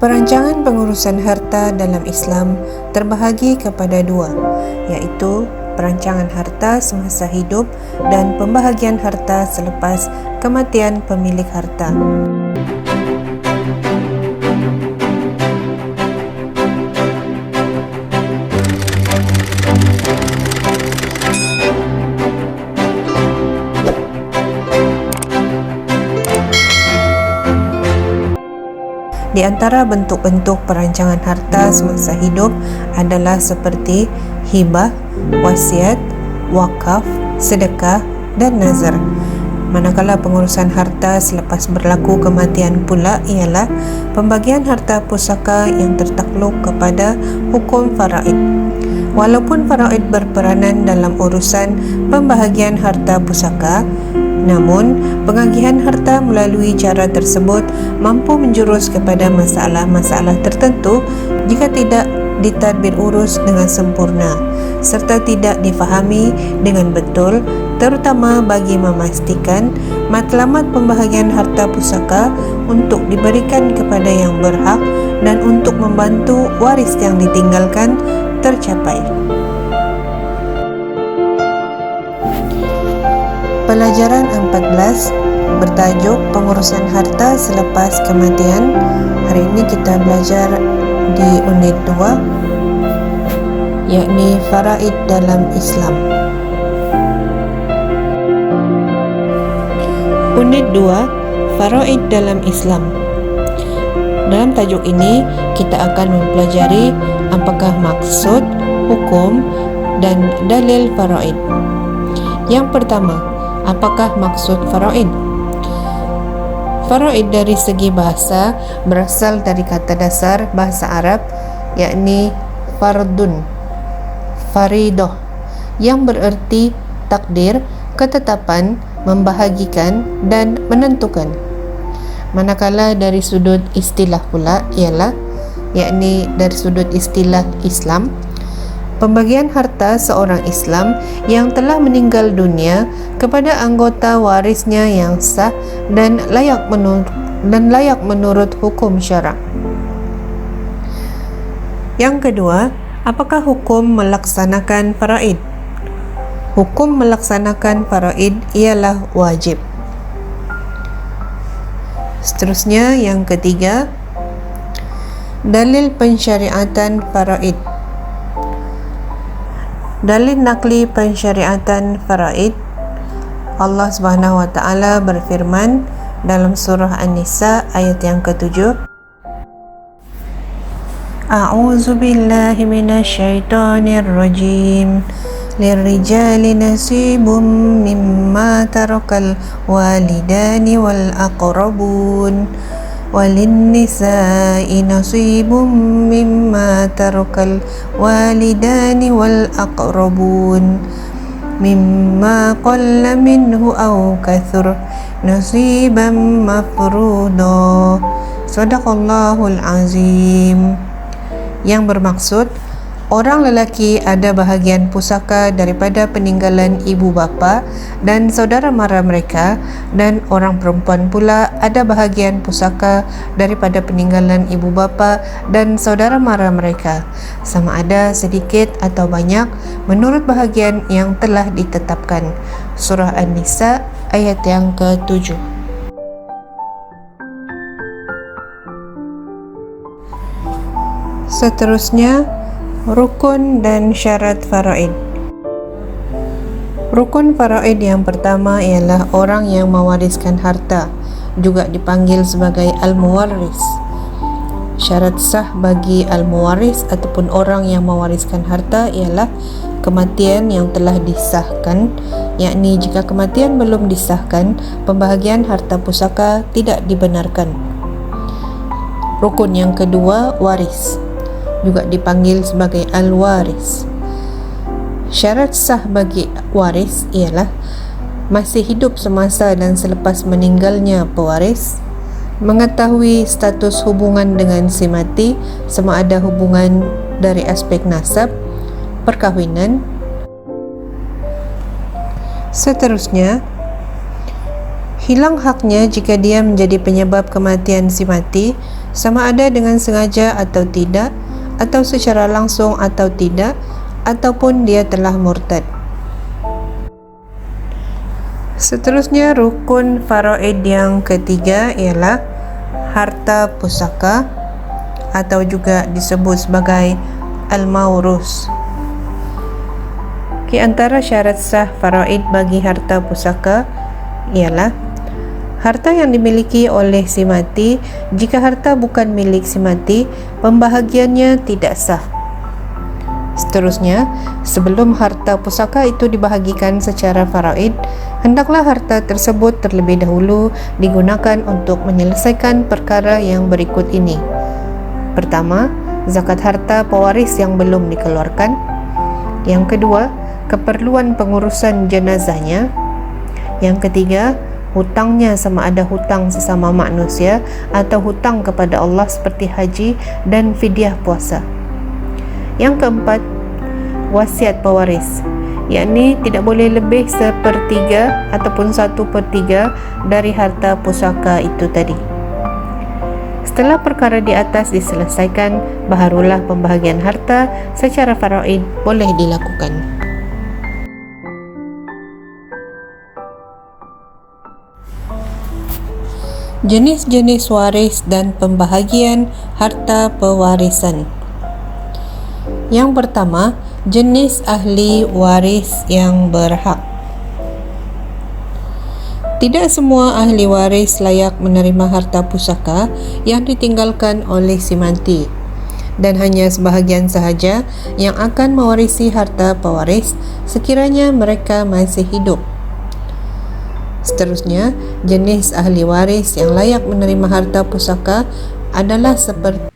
Perancangan pengurusan harta dalam Islam terbahagi kepada dua, iaitu perancangan harta semasa hidup dan pembahagian harta selepas kematian pemilik harta. Di antara bentuk-bentuk perancangan harta semasa hidup adalah seperti hibah, wasiat, wakaf, sedekah dan nazar. Manakala pengurusan harta selepas berlaku kematian pula ialah pembagian harta pusaka yang tertakluk kepada hukum faraid. Walaupun faraid berperanan dalam urusan pembahagian harta pusaka, namun pengagihan harta melalui cara tersebut mampu menjurus kepada masalah-masalah tertentu jika tidak ditadbir urus dengan sempurna serta tidak difahami dengan betul, terutama bagi memastikan matlamat pembahagian harta pusaka untuk diberikan kepada yang berhak dan untuk membantu waris yang ditinggalkan tercapai. Pelajaran 14 bertajuk pengurusan harta selepas kematian. Hari ini kita belajar di unit 2, yakni faraid dalam Islam. Unit 2, faraid dalam Islam. Dalam tajuk ini kita akan mempelajari apakah maksud, hukum dan dalil faraid. Yang pertama, apakah maksud faraid? Faraid dari segi bahasa berasal dari kata dasar bahasa Arab, yakni fardun, faridoh, yang bererti takdir, ketetapan, membahagikan dan menentukan. Manakala dari sudut istilah pula ialah, yakni dari sudut istilah Islam, pembagian harta seorang Islam yang telah meninggal dunia kepada anggota warisnya yang sah dan layak menurut hukum syarak. Yang kedua, apakah hukum melaksanakan faraid? Hukum melaksanakan faraid ialah wajib. Seterusnya, yang ketiga, dalil pensyariatan faraid. Dalil nakli pensyariatan faraid, Allah Subhanahu wa taala berfirman dalam surah An-Nisa ayat yang ke-7, A'udzu billahi minasyaitonir rajim. Lirrijali nasibum mimma tarakal walidani wal aqrabun walinnisa'i nasibum mimma tarakal walidani wal aqrabun mimma qalla minhu aw kathur nasiban mafruḍa. Shadaqallahul azim. Yang bermaksud, orang lelaki ada bahagian pusaka daripada peninggalan ibu bapa dan saudara mara mereka, dan orang perempuan pula ada bahagian pusaka daripada peninggalan ibu bapa dan saudara mara mereka, sama ada sedikit atau banyak menurut bahagian yang telah ditetapkan. Surah An-Nisa ayat yang ke-7. Seterusnya, rukun dan syarat faraid. Rukun faraid yang pertama ialah orang yang mewariskan harta, juga dipanggil sebagai al-muwarris. Syarat sah bagi al-muwarris ataupun orang yang mewariskan harta ialah kematian yang telah disahkan, yakni jika kematian belum disahkan, pembahagian harta pusaka tidak dibenarkan. Rukun yang kedua, waris, juga dipanggil sebagai al-waris. Syarat sah bagi waris ialah masih hidup semasa dan selepas meninggalnya pewaris, mengetahui status hubungan dengan si mati, sama ada hubungan dari aspek nasab, perkahwinan. Seterusnya, Hilang haknya jika dia menjadi penyebab kematian si mati, sama ada dengan sengaja atau tidak, atau secara langsung atau tidak, ataupun dia telah murtad. Seterusnya, rukun faraid yang ketiga ialah harta pusaka atau juga disebut sebagai al-maurus. Di antara syarat sah faraid bagi harta pusaka ialah harta yang dimiliki oleh si mati. Jika harta bukan milik si mati, pembahagiannya tidak sah. Seterusnya, sebelum harta pusaka itu dibahagikan secara faraid, hendaklah harta tersebut terlebih dahulu digunakan untuk menyelesaikan perkara yang berikut ini. Pertama, zakat harta pewaris yang belum dikeluarkan. Yang kedua, keperluan pengurusan jenazahnya. Yang ketiga, hutangnya sama ada hutang sesama manusia atau hutang kepada Allah seperti haji dan fidyah puasa. Yang keempat, wasiat pewaris, yakni tidak boleh lebih 1/3 ataupun 1/3 dari harta pusaka itu tadi. Setelah perkara di atas diselesaikan, barulah pembahagian harta secara faraid boleh dilakukan. Jenis-jenis waris dan pembahagian harta pewarisan. Yang pertama, jenis ahli waris yang berhak. Tidak semua ahli waris layak menerima harta pusaka yang ditinggalkan oleh si mati, dan hanya sebahagian sahaja yang akan mewarisi harta pewaris sekiranya mereka masih hidup. Seterusnya, jenis ahli waris yang layak menerima harta pusaka adalah seperti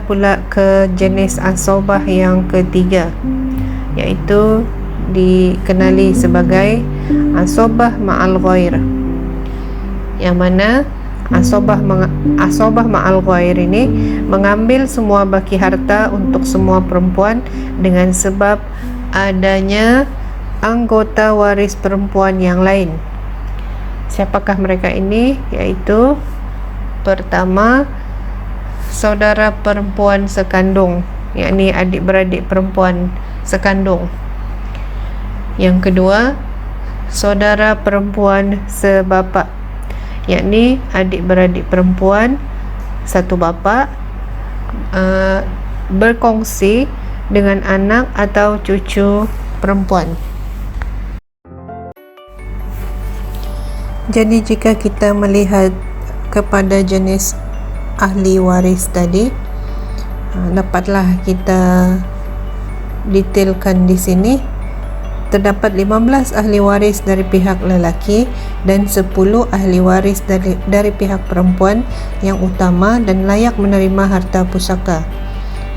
pula ke jenis asobah yang ketiga, iaitu dikenali sebagai asobah ma'al ghair, yang mana asobah ma'al ghair ini mengambil semua baki harta untuk semua perempuan dengan sebab adanya anggota waris perempuan yang lain. Siapakah mereka ini? Yaitu pertama, saudara perempuan sekandung, yakni adik-beradik perempuan sekandung. Yang kedua, saudara perempuan sebapa, yakni adik-beradik perempuan satu bapa berkongsi dengan anak atau cucu perempuan. Jadi jika kita melihat kepada jenis ahli waris tadi, dapatlah kita detailkan di sini. Terdapat 15 ahli waris dari pihak lelaki dan 10 ahli waris dari pihak perempuan yang utama dan layak menerima harta pusaka,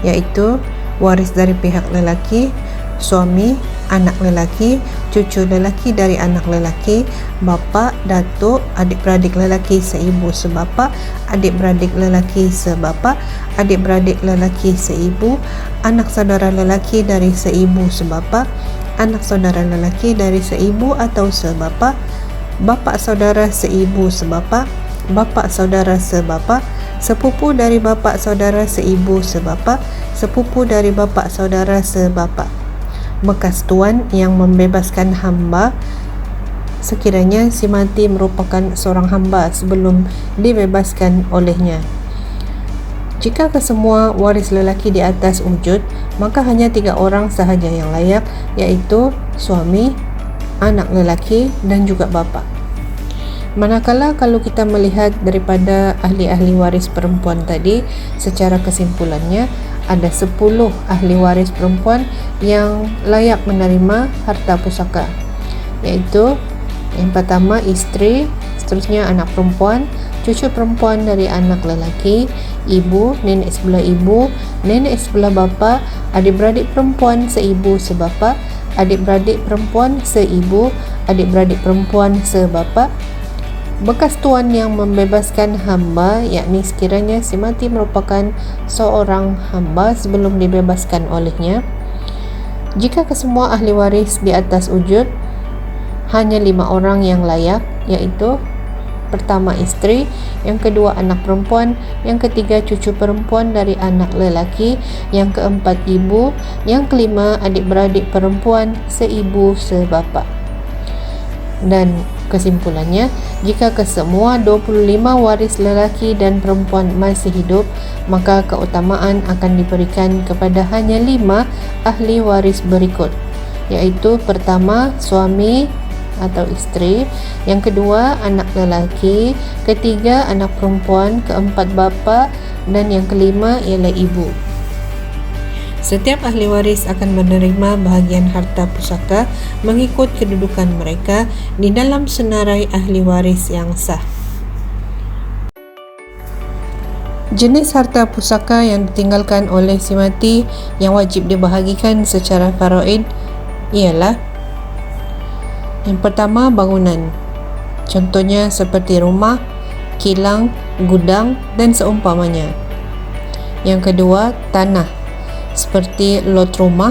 yaitu waris dari pihak lelaki, suami, anak lelaki, cucu lelaki dari anak lelaki, bapa, datuk, adik-beradik lelaki seibu sebapa, adik-beradik lelaki sebapa, adik-beradik lelaki seibu, anak saudara lelaki dari seibu sebapa, anak saudara lelaki dari seibu atau sebapa, bapa saudara seibu sebapa, bapa saudara sebapa, sepupu dari bapa saudara seibu sebapa, sepupu dari bapa saudara sebapa. Bekas tuan yang membebaskan hamba sekiranya si mati merupakan seorang hamba sebelum dibebaskan olehnya. Jika kesemua waris lelaki di atas wujud, maka hanya 3 orang sahaja yang layak, yaitu suami, anak lelaki dan juga bapa. Manakala kalau kita melihat daripada ahli-ahli waris perempuan tadi, secara kesimpulannya ada 10 ahli waris perempuan yang layak menerima harta pusaka, yaitu yang pertama isteri, seterusnya anak perempuan, cucu perempuan dari anak lelaki, ibu, nenek sebelah ibu, nenek sebelah bapa, adik-beradik perempuan seibu sebapa, adik-beradik perempuan seibu, adik-beradik perempuan sebapa. Bekas tuan yang membebaskan hamba, yakni sekiranya si mati merupakan seorang hamba sebelum dibebaskan olehnya. Jika kesemua ahli waris di atas wujud, hanya 5 orang yang layak, yaitu pertama isteri, yang kedua anak perempuan, yang ketiga cucu perempuan dari anak lelaki, yang keempat ibu, yang kelima adik-beradik perempuan seibu sebapa. Dan kesimpulannya, jika kesemua 25 waris lelaki dan perempuan masih hidup, maka keutamaan akan diberikan kepada hanya 5 ahli waris berikut, yaitu pertama suami atau isteri, yang kedua anak lelaki, ketiga anak perempuan, keempat bapa, dan yang kelima ialah ibu. Setiap ahli waris akan menerima bahagian harta pusaka mengikut kedudukan mereka di dalam senarai ahli waris yang sah. Jenis harta pusaka yang ditinggalkan oleh si mati yang wajib dibahagikan secara faraid ialah: yang pertama, bangunan, contohnya seperti rumah, kilang, gudang dan seumpamanya. Yang kedua, tanah, seperti lot rumah,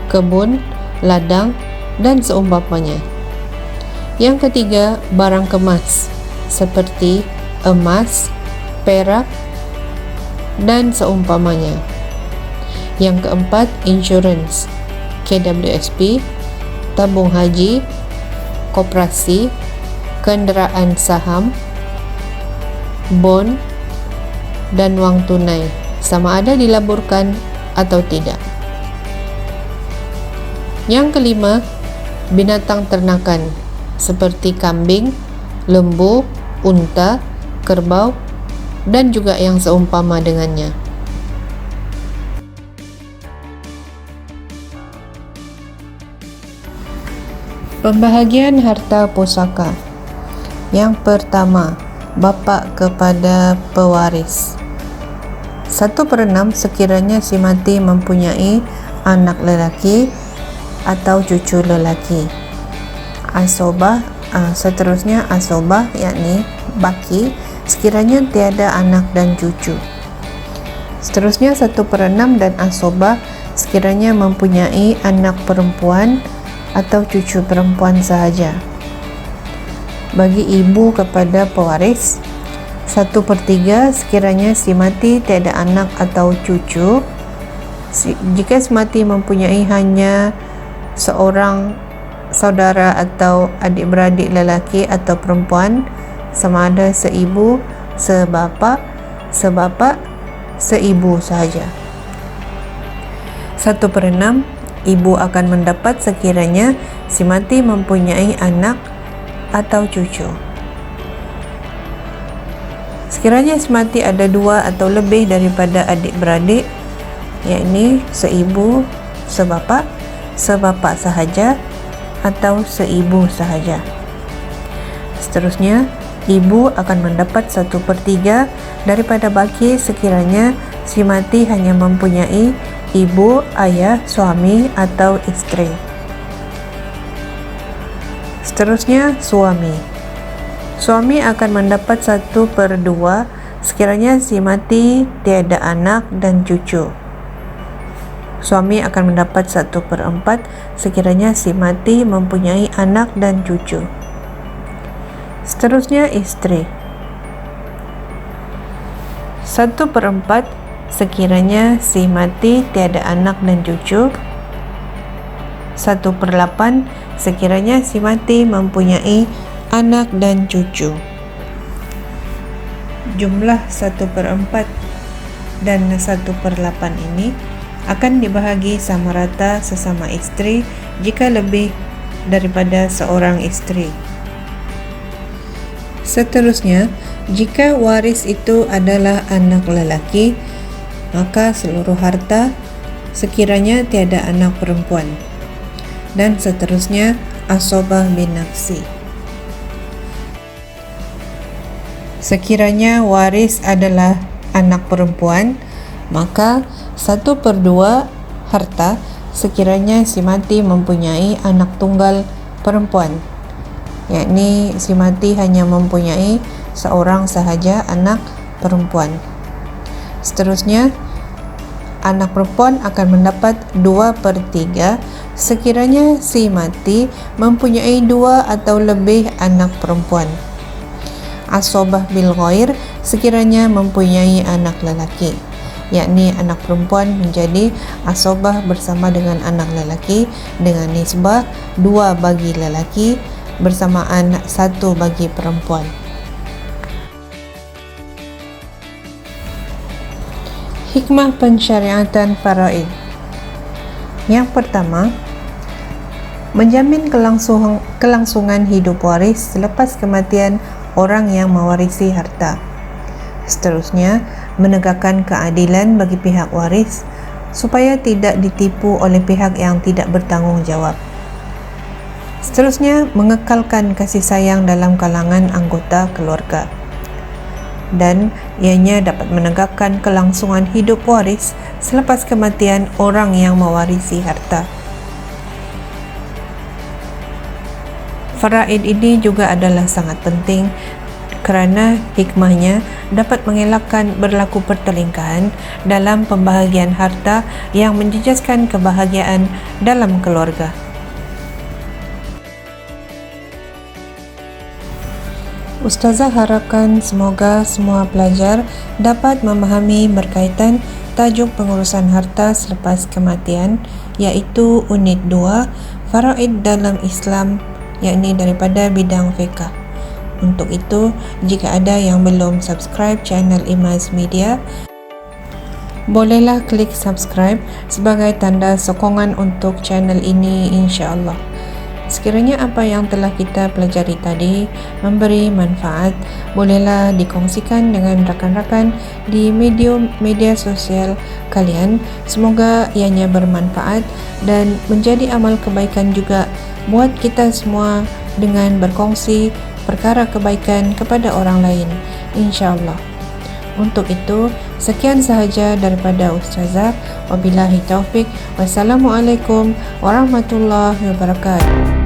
kebun, ladang dan seumpamanya. Yang ketiga, barang kemas, seperti emas, perak dan seumpamanya. Yang keempat, insurans, KWSP, tabung haji, koperasi, kenderaan saham, bon dan wang tunai, sama ada dilaburkan atau tidak. Yang kelima, binatang ternakan seperti kambing, lembu, unta, kerbau dan juga yang seumpama dengannya. Pembahagian harta pusaka. Yang pertama, bapa kepada pewaris. 1/6 sekiranya si mati mempunyai anak lelaki atau cucu lelaki. Seterusnya asobah, yakni baki, sekiranya tiada anak dan cucu. Seterusnya 1/6 dan asobah, sekiranya mempunyai anak perempuan atau cucu perempuan sahaja. Bagi ibu kepada pewaris, 1/3 sekiranya si mati tiada anak atau cucu. Jika si mati mempunyai hanya seorang saudara atau adik-beradik lelaki atau perempuan, sama ada seibu, sebapa, seibu sahaja. 1/6 ibu akan mendapat sekiranya si mati mempunyai anak atau cucu. Sekiranya si mati ada 2 atau lebih daripada adik-beradik, yakni seibu, sebapa sahaja atau seibu sahaja. Seterusnya, ibu akan mendapat 1/3 daripada baki sekiranya si mati hanya mempunyai ibu, ayah, suami atau isteri. Seterusnya, suami akan mendapat 1/2 sekiranya si mati tiada anak dan cucu. Suami akan mendapat 1/4 sekiranya si mati mempunyai anak dan cucu. Seterusnya, istri. 1/4 sekiranya si mati tiada anak dan cucu. 1/8 sekiranya si mati mempunyai anak dan cucu. Jumlah 1/4 dan 1/8 ini akan dibahagi sama rata sesama isteri jika lebih daripada seorang isteri. Seterusnya, jika waris itu adalah anak lelaki, maka seluruh harta sekiranya tiada anak perempuan. Dan seterusnya, asobah bin nafsi. Sekiranya waris adalah anak perempuan, maka 1/2 harta sekiranya si mati mempunyai anak tunggal perempuan, yakni si mati hanya mempunyai seorang sahaja anak perempuan. Seterusnya, anak perempuan akan mendapat 2/3 sekiranya si mati mempunyai 2 atau lebih anak perempuan. Asobah bil ghair sekiranya mempunyai anak lelaki, yakni anak perempuan menjadi asobah bersama dengan anak lelaki dengan nisbah 2 bagi lelaki bersamaan 1 bagi perempuan. Hikmah pensyariatan faraid. Yang pertama, menjamin kelangsungan hidup waris selepas kematian orang yang mewarisi harta. Seterusnya, menegakkan keadilan bagi pihak waris supaya tidak ditipu oleh pihak yang tidak bertanggung jawab. Seterusnya, mengekalkan kasih sayang dalam kalangan anggota keluarga. Dan ianya dapat menegakkan kelangsungan hidup waris selepas kematian orang yang mewarisi harta. Faraid ini juga adalah sangat penting kerana hikmahnya dapat mengelakkan berlaku pertelingkahan dalam pembahagian harta yang menjejaskan kebahagiaan dalam keluarga. Ustazah harapkan semoga semua pelajar dapat memahami berkaitan tajuk pengurusan harta selepas kematian, iaitu unit 2 Faraid dalam Islam, yakni daripada bidang fiqh. Untuk itu, jika ada yang belum subscribe channel Imaz Media, bolehlah klik subscribe sebagai tanda sokongan untuk channel ini, insya-Allah. Sekiranya apa yang telah kita pelajari tadi memberi manfaat, bolehlah dikongsikan dengan rakan-rakan di media sosial kalian. Semoga ianya bermanfaat dan menjadi amal kebaikan juga buat kita semua dengan berkongsi perkara kebaikan kepada orang lain, insya-Allah. Untuk itu, sekian sahaja daripada Ustazah. Wabillahi taufik. Wassalamualaikum warahmatullahi wabarakatuh.